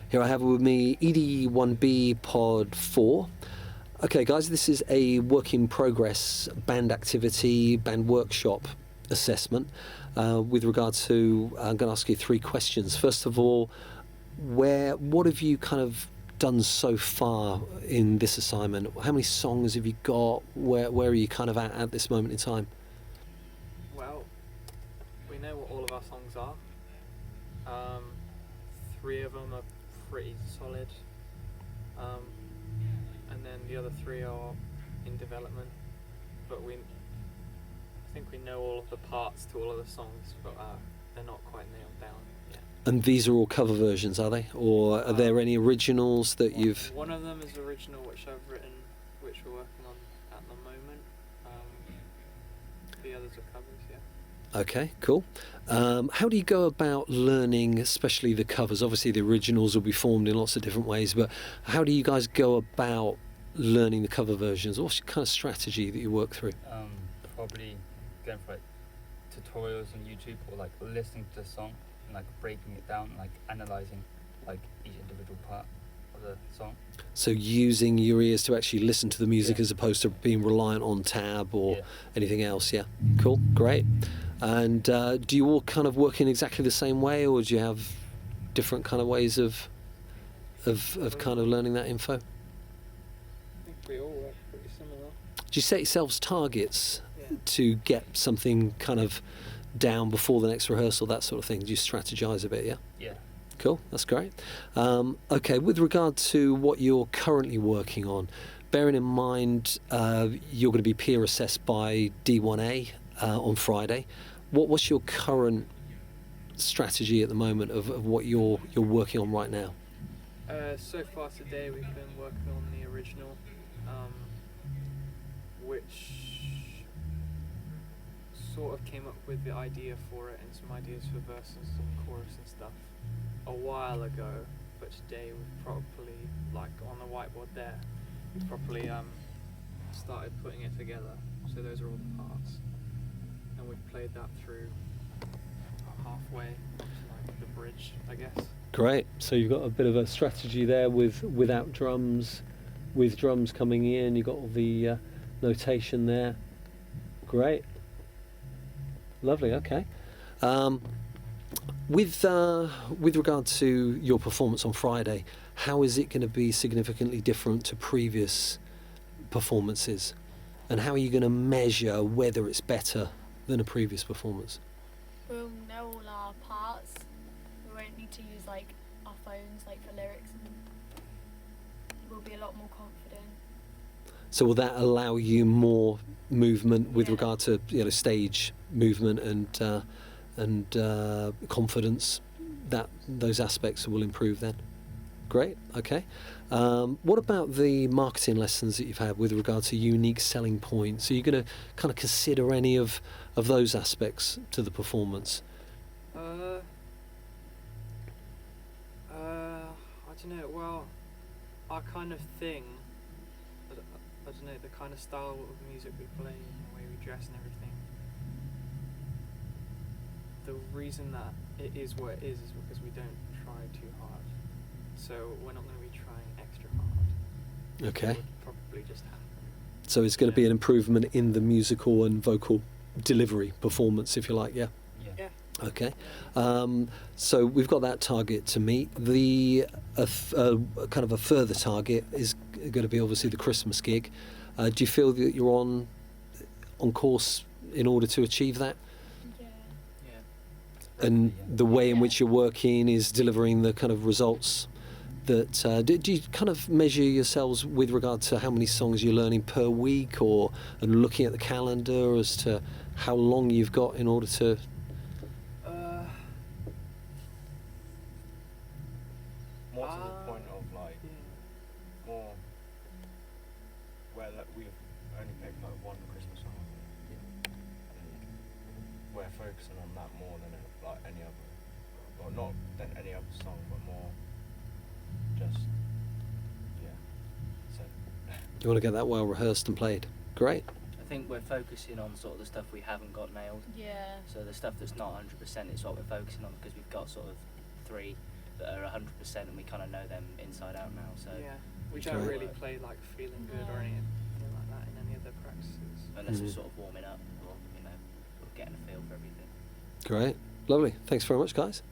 Here I have with me ED1B Pod 4. Okay, guys, this is a work in progress band activity, band workshop assessment. With regard to, I'm going to ask you three questions. First of all, what have you kind of done so far in this assignment? How many songs have you got? Where are you kind of at this moment in time? Well, we know what all of our songs are. 3 of them are pretty solid, and then the other 3 are in development. But I think we know all of the parts to all of the songs, but they're not quite nailed down yet. And these are all cover versions, are they? Or are there any originals that you've... One of them is original, which I've written, which we're working on at the moment. The others are covers, yeah. Okay, cool. How do you go about learning, especially the covers? Obviously, the originals will be formed in lots of different ways, but how do you guys go about learning the cover versions? What's your kind of strategy that you work through? Probably going for like tutorials on YouTube, or like listening to the song and like breaking it down and like analysing like each individual part of the song. So using your ears to actually listen to the music, Yeah. as opposed to being reliant on tab or anything else. Yeah, cool, great. And do you all kind of work in exactly the same way, or do you have different kind of ways of kind of learning that info? I think we all work pretty similar. Do you set yourselves targets Yeah. to get something kind of down before the next rehearsal, that sort of thing? Do you strategize a bit? Yeah. Cool, that's great. Okay, with regard to what you're currently working on, bearing in mind you're going to be peer assessed by D1A on Friday, what's your current strategy at the moment of what you're working on right now? So far today we've been working on the original, which sort of came up with the idea for it and some ideas for verses and chorus and stuff a while ago, but today we've properly, like on the whiteboard there, we've properly started putting it together. So those are all the parts, and we've played that through halfway up to like the bridge, I guess. Great. So you've got a bit of a strategy there without drums, with drums coming in. You've got all the notation there. Great. Lovely. Okay. With regard to your performance on Friday, how is it going to be significantly different to previous performances, and how are you going to measure whether it's better than a previous performance? We'll know all our parts. We won't need to use like our phones like for lyrics, and we'll be a lot more confident. So will that allow you more movement with Yeah. regard to stage movement and confidence? That those aspects will improve then. Great. Okay. What about the marketing lessons that you've had with regard to unique selling points? Are you going to kind of consider any of those aspects to the performance? I don't know. Well, our kind of thing. I don't know, the kind of style of music we play and the way we dress and everything. The reason that it is what it is because we don't try too hard. So we're not going to be trying extra hard. Okay. It would probably just happen. So it's going to be an improvement in the musical and vocal delivery performance, if you like. Yeah. Yeah. Okay. So we've got that target to meet. The kind of a further target is going to be obviously the Christmas gig. Do you feel that you're on course in order to achieve that? Yeah. Yeah. And the way in which you're working is delivering the kind of results that... do you kind of measure yourselves with regard to how many songs you're learning per week, and looking at the calendar as to how long you've got in order to... More to the point of like more where like, we've only picked like one Christmas song, and we're focusing on that more than like any other, or not than any other song, but more just So You want to get that well rehearsed and played. Great. I think we're focusing on sort of the stuff we haven't got nailed. Yeah. So the stuff that's not 100% is what we're focusing on, because we've got sort of 3 that are 100%, and we kind of know them inside out now. So Yeah, we don't Great. really play like feeling good or No. anything like that in any of the practices. unless we're Mhm. sort of warming up or sort of getting a feel for everything. Great. Lovely. Thanks very much, guys.